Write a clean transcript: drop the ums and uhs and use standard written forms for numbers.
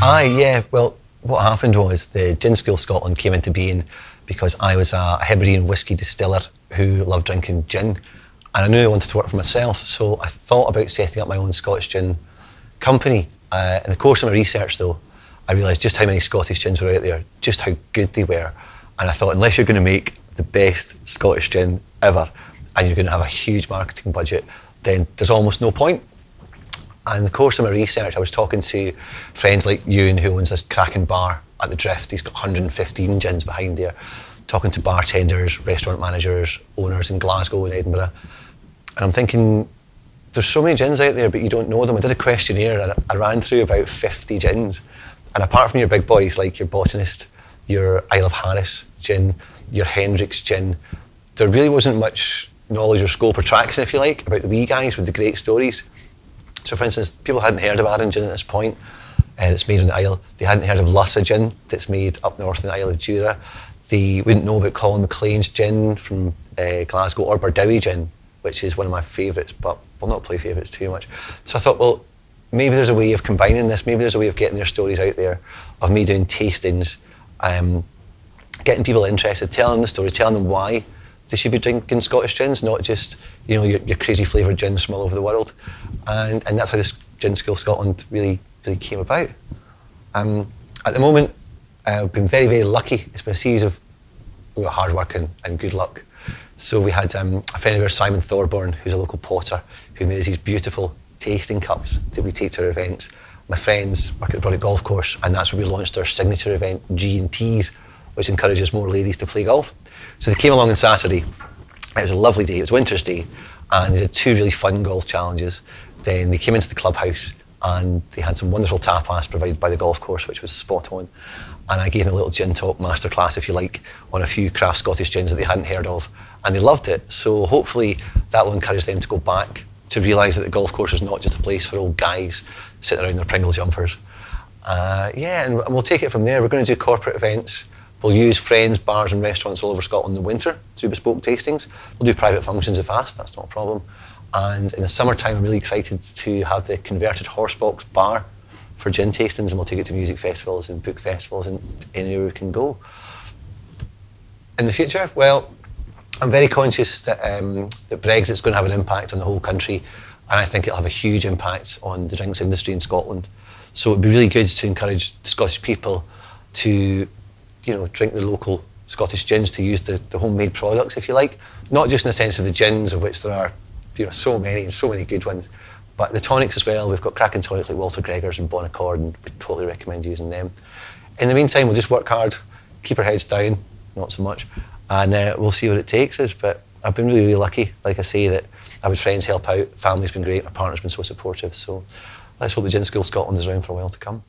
Aye, yeah. Well, what happened was the Gin School Scotland came into being because I was a Hebridean whisky distiller who loved drinking gin, and I knew I wanted to work for myself, so I thought about setting up my own Scottish gin company. In the course of my research, though, I realised just how many Scottish gins were out there, just how good they were, and I thought, unless you're going to make the best Scottish gin ever, and you're going to have a huge marketing budget, then there's almost no point. And in the course of my research, I was talking to friends like Ewan, who owns this cracking bar at the Drift. He's got 115 gins behind there. Talking to bartenders, restaurant managers, owners in Glasgow and Edinburgh. And I'm thinking, there's so many gins out there, but you don't know them. I did a questionnaire and I ran through about 50 gins. And apart from your big boys like your Botanist, your Isle of Harris gin, your Hendrick's gin, there really wasn't much knowledge or scope or traction, if you like, about the wee guys with the great stories. So for instance, people hadn't heard of Arran gin at this point, it's made on the Isle. They hadn't heard of Lussa gin, that's made up north in the Isle of Jura. They wouldn't know about Colin McLean's gin from Glasgow, or Bardowie gin, which is one of my favourites, but we'll not play favourites too much. So I thought, well, maybe there's a way of combining this, maybe there's a way of getting their stories out there, of me doing tastings, getting people interested, telling the story, telling them why they should be drinking Scottish gins, not just, you know, your crazy flavoured gins from all over the world. And that's how this Gin School Scotland really came about. At the moment, I've been very, very lucky. It's been a series of hard work and good luck. So we had a friend of ours, Simon Thorburn, who's a local potter, who made us these beautiful tasting cups that we take to our events. My friends work at the Brodick Golf Course, and that's where we launched our signature event, G&Ts, which encourages more ladies to play golf. So they came along on Saturday. It was a lovely day, it was winter's day, and they did 2 really fun golf challenges. Then they came into the clubhouse and they had some wonderful tapas provided by the golf course, which was spot on. And I gave them a little gin talk masterclass, if you like, on a few craft Scottish gins that they hadn't heard of, and they loved it. So hopefully that will encourage them to go back, to realise that the golf course is not just a place for old guys sitting around their Pringle jumpers. Yeah, and we'll take it from there. We're going to do corporate events. We'll use friends, bars and restaurants all over Scotland in the winter to do bespoke tastings. We'll do private functions if asked, that's not a problem. And in the summertime, I'm really excited to have the converted Horsebox bar for gin tastings, and we'll take it to music festivals and book festivals and anywhere we can go. In the future, well, I'm very conscious that, that Brexit's going to have an impact on the whole country, and I think it'll have a huge impact on the drinks industry in Scotland. So it'd be really good to encourage Scottish people to, you know, drink the local Scottish gins, to use the homemade products, if you like. Not just in the sense of the gins, of which there are, you know, so many good ones, but the tonics as well. We've got cracking tonics like Walter Gregor's and Bon Accord, and we totally recommend using them. In the meantime, we'll just work hard, keep our heads down, not so much, and we'll see what it takes us. But I've been really, really lucky, like I say, that I've had friends help out, family's been great, my partner's been so supportive, so let's hope the Gin School Scotland is around for a while to come.